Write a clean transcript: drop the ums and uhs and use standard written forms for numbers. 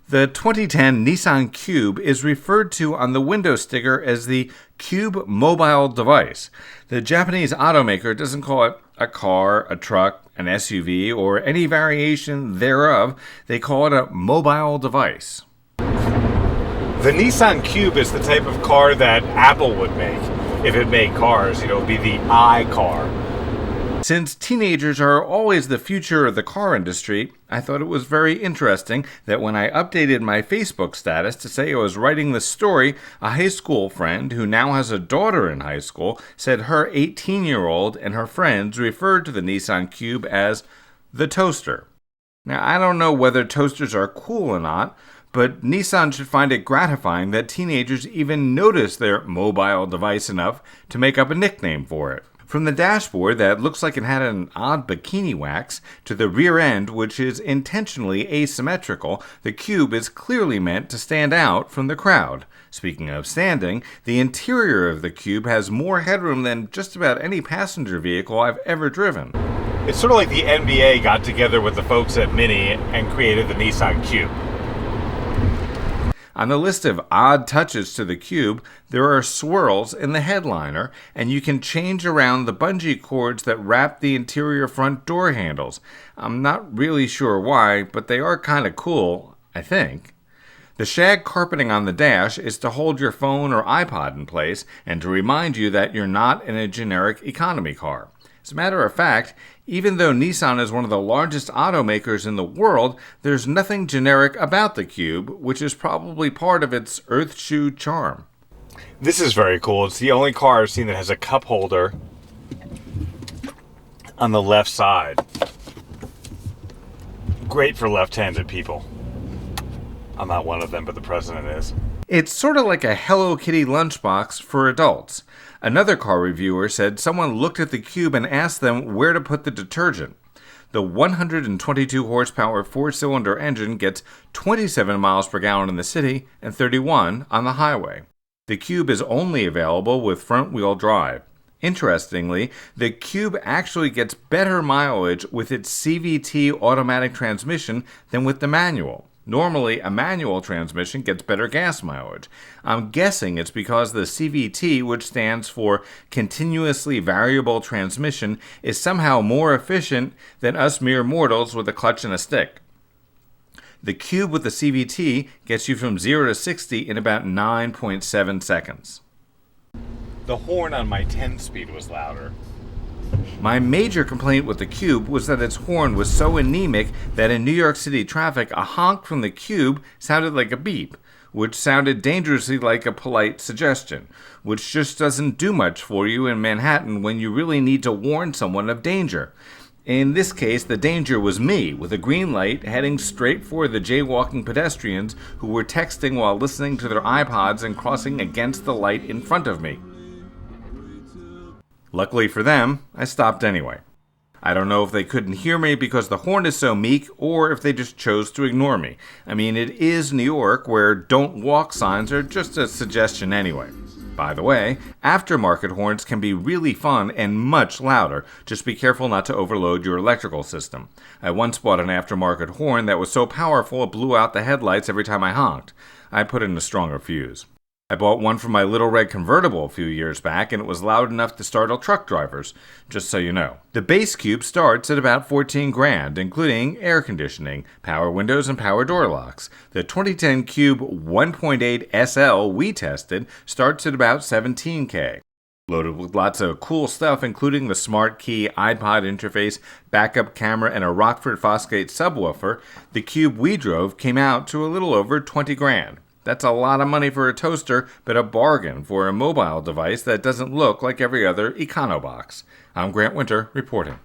The 2010 Nissan Cube is referred to on the window sticker as the Cube mobile device. The Japanese automaker doesn't call it a car, a truck, an SUV, or any variation thereof. They call it a mobile device. The Nissan Cube is the type of car that Apple would make if it made cars. It would be the I-car. Since teenagers are always the future of the car industry, I thought it was very interesting that when I updated my Facebook status to say I was writing the story, a high school friend who now has a daughter in high school said her 18-year-old and her friends referred to the Nissan Cube as the toaster. Now, I don't know whether toasters are cool or not, but Nissan should find it gratifying that teenagers even notice their mobile device enough to make up a nickname for it. From the dashboard that looks like it had an odd bikini wax to the rear end, which is intentionally asymmetrical, the Cube is clearly meant to stand out from the crowd. Speaking of standing, the interior of the Cube has more headroom than just about any passenger vehicle I've ever driven. It's sort of like the NBA got together with the folks at Mini and created the Nissan Cube. On the list of odd touches to the Cube, there are swirls in the headliner, and you can change around the bungee cords that wrap the interior front door handles. I'm not really sure why, but they are kind of cool, I think. The shag carpeting on the dash is to hold your phone or iPod in place and to remind you that you're not in a generic economy car. As a matter of fact, even though Nissan is one of the largest automakers in the world, there's nothing generic about the Cube, which is probably part of its earth shoe charm. This is very cool. It's the only car I've seen that has a cup holder on the left side. Great for left-handed people. I'm not one of them, but the president is. It's sort of like a Hello Kitty lunchbox for adults. Another car reviewer said someone looked at the Cube and asked them where to put the detergent. The 122 horsepower four-cylinder engine gets 27 miles per gallon in the city and 31 on the highway. The Cube is only available with front-wheel drive. Interestingly, the Cube actually gets better mileage with its CVT automatic transmission than with the manual. Normally, a manual transmission gets better gas mileage. I'm guessing it's because the CVT, which stands for Continuously Variable Transmission, is somehow more efficient than us mere mortals with a clutch and a stick. The Cube with the CVT gets you from 0 to 60 in about 9.7 seconds. The horn on my 10-speed was louder. My major complaint with the Cube was that its horn was so anemic that in New York City traffic, a honk from the Cube sounded like a beep, which sounded dangerously like a polite suggestion, which just doesn't do much for you in Manhattan when you really need to warn someone of danger. In this case, the danger was me, with a green light heading straight for the jaywalking pedestrians who were texting while listening to their iPods and crossing against the light in front of me. Luckily for them, I stopped anyway. I don't know if they couldn't hear me because the horn is so meek or if they just chose to ignore me. I mean, it is New York where don't walk signs are just a suggestion anyway. By the way, aftermarket horns can be really fun and much louder. Just be careful not to overload your electrical system. I once bought an aftermarket horn that was so powerful it blew out the headlights every time I honked. I put in a stronger fuse. I bought one for my little red convertible a few years back, and it was loud enough to startle truck drivers, just so you know. The base Cube starts at about $14,000, including air conditioning, power windows, and power door locks. The 2010 Cube 1.8 SL we tested starts at about $17,000. Loaded with lots of cool stuff, including the smart key, iPod interface, backup camera, and a Rockford Fosgate subwoofer, the Cube we drove came out to a little over $20,000. That's a lot of money for a toaster, but a bargain for a mobile device that doesn't look like every other EconoBox. I'm Grant Winter, reporting.